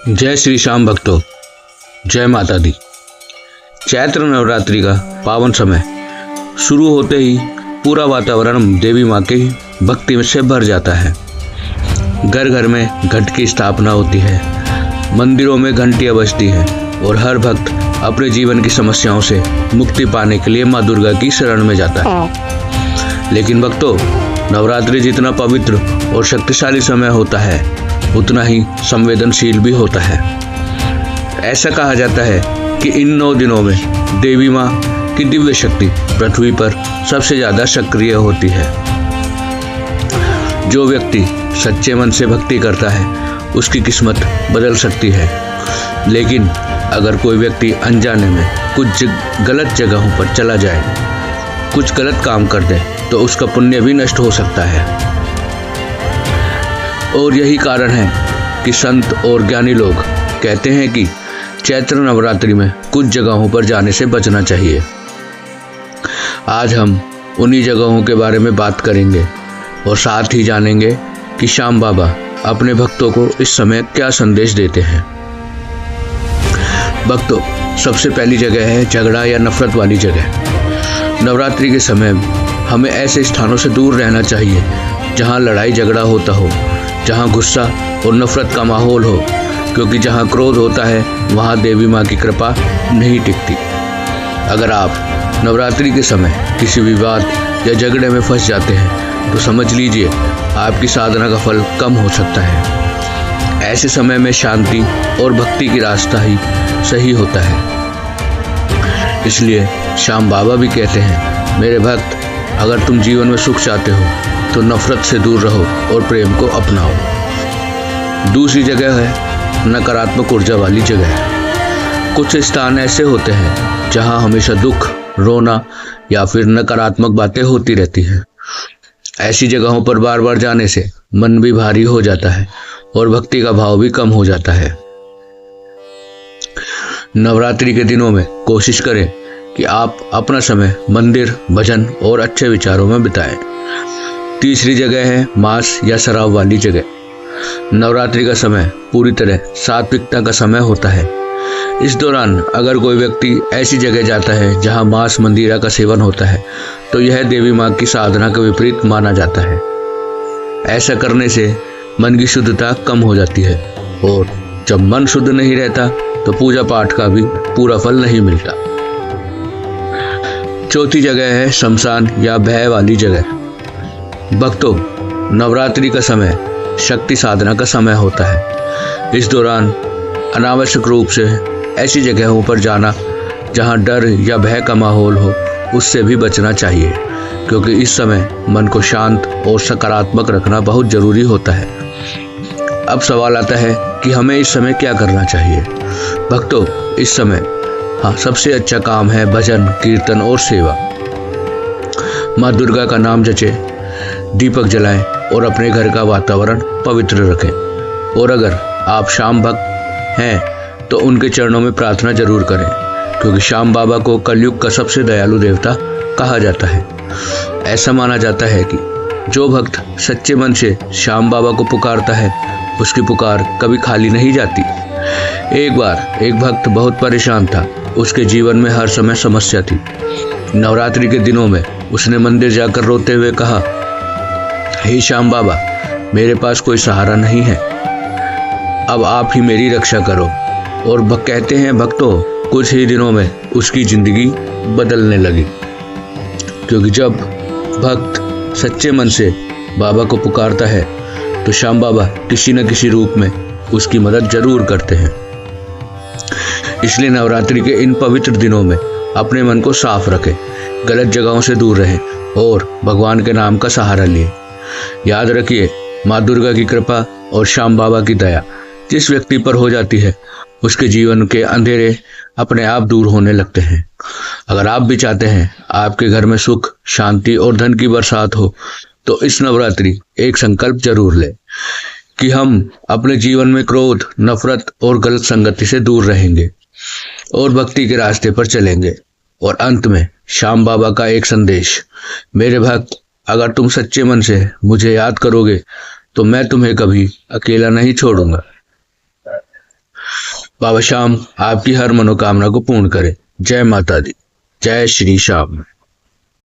जय श्री श्याम भक्तों, जय माता दी। चैत्र नवरात्रि का पावन समय शुरू होते ही पूरा वातावरण देवी माँ की भक्ति में से भर जाता है। घर घर में घट की स्थापना होती है, मंदिरों में घंटियाँ बजती है और हर भक्त अपने जीवन की समस्याओं से मुक्ति पाने के लिए माँ दुर्गा की शरण में जाता है। लेकिन भक्तों, नवरात्रि जितना पवित्र और शक्तिशाली समय होता है उतना ही संवेदनशील भी होता है। ऐसा कहा जाता है कि इन 9 दिनों में देवी माँ की दिव्य शक्ति पृथ्वी पर सबसे ज्यादा सक्रिय होती है। जो व्यक्ति सच्चे मन से भक्ति करता है उसकी किस्मत बदल सकती है, लेकिन अगर कोई व्यक्ति अनजाने में कुछ गलत जगहों पर चला जाए, कुछ गलत काम कर दे तो उसका पुण्य भी नष्ट हो सकता है। और यही कारण है कि संत और ज्ञानी लोग कहते हैं कि चैत्र नवरात्रि में कुछ जगहों पर जाने से बचना चाहिए। आज हम उन्हीं जगहों के बारे में बात करेंगे और साथ ही जानेंगे कि श्याम बाबा अपने भक्तों को इस समय क्या संदेश देते हैं। भक्तों, सबसे पहली जगह है झगड़ा या नफरत वाली जगह। नवरात्रि के समय हमें ऐसे स्थानों से दूर रहना चाहिए जहां लड़ाई झगड़ा होता हो, जहां गुस्सा और नफरत का माहौल हो, क्योंकि जहां क्रोध होता है वहां देवी माँ की कृपा नहीं टिकती। अगर आप नवरात्रि के समय किसी विवाद या झगड़े में फंस जाते हैं तो समझ लीजिए आपकी साधना का फल कम हो सकता है। ऐसे समय में शांति और भक्ति की रास्ता ही सही होता है। इसलिए श्याम बाबा भी कहते हैं, मेरे भक्त, अगर तुम जीवन में सुख चाहते हो तो नफरत से दूर रहो और प्रेम को अपनाओ। दूसरी जगह है नकारात्मक ऊर्जा वाली जगह। कुछ स्थान ऐसे होते हैं जहां हमेशा दुख, रोना या फिर नकारात्मक बातें होती रहती हैं। ऐसी जगहों पर बार बार जाने से मन भी भारी हो जाता है और भक्ति का भाव भी कम हो जाता है। नवरात्रि के दिनों में कोशिश करें कि आप अपना समय मंदिर, भजन और अच्छे विचारों में बिताएं। तीसरी जगह है मांस या शराब वाली जगह। नवरात्रि का समय पूरी तरह सात्विकता का समय होता है। इस दौरान अगर कोई व्यक्ति ऐसी जगह जाता है जहां मांस मंदिरा का सेवन होता है तो यह देवी माँ की साधना के विपरीत माना जाता है। ऐसा करने से मन की शुद्धता कम हो जाती है और जब मन शुद्ध नहीं रहता तो पूजा पाठ का भी पूरा फल नहीं मिलता। चौथी जगह है शमशान या भय वाली जगह। भक्तों, नवरात्रि का समय शक्ति साधना का समय होता है। इस दौरान अनावश्यक रूप से ऐसी जगहों पर जाना जहां डर या भय का माहौल हो, उससे भी बचना चाहिए, क्योंकि इस समय मन को शांत और सकारात्मक रखना बहुत जरूरी होता है। अब सवाल आता है कि हमें इस समय क्या करना चाहिए। भक्तों, इस समय सबसे अच्छा काम है भजन, कीर्तन और सेवा। माँ दुर्गा का नाम जचे, दीपक जलाएं और अपने घर का वातावरण पवित्र रखें। और अगर आप श्याम भक्त हैं तो उनके चरणों में प्रार्थना जरूर करें, क्योंकि श्याम बाबा को कलयुग का सबसे दयालु देवता कहा जाता है। ऐसा माना जाता है कि जो भक्त सच्चे मन से श्याम बाबा को पुकारता है उसकी पुकार कभी खाली नहीं जाती। एक बार एक भक्त बहुत परेशान था, उसके जीवन में हर समय समस्या थी। नवरात्रि के दिनों में उसने मंदिर जाकर रोते हुए कहा, हे श्याम बाबा, मेरे पास कोई सहारा नहीं है, अब आप ही मेरी रक्षा करो। और कहते हैं भक्तों, कुछ ही दिनों में उसकी जिंदगी बदलने लगी, क्योंकि जब भक्त सच्चे मन से बाबा को पुकारता है तो श्याम बाबा किसी न किसी रूप में उसकी मदद जरूर करते हैं। इसलिए नवरात्रि के इन पवित्र दिनों में अपने मन को साफ रखें, गलत जगहों से दूर रहें और भगवान के नाम का सहारा लिए। याद रखिए, माँ दुर्गा की कृपा और श्याम बाबा की दया जिस व्यक्ति पर हो जाती है उसके जीवन के अंधेरे अपने आप दूर होने लगते हैं। अगर आप भी चाहते हैं आपके घर में सुख, शांति और धन की बरसात हो तो इस नवरात्रि एक संकल्प जरूर लें कि हम अपने जीवन में क्रोध, नफरत और गलत संगति से दूर रहेंगे और भक्ति के रास्ते पर चलेंगे। और अंत में श्याम बाबा का एक संदेश, मेरे भक्त, अगर तुम सच्चे मन से मुझे याद करोगे तो मैं तुम्हें कभी अकेला नहीं छोड़ूंगा। बाबा श्याम आपकी हर मनोकामना को पूर्ण करे। जय माता दी, जय श्री श्याम।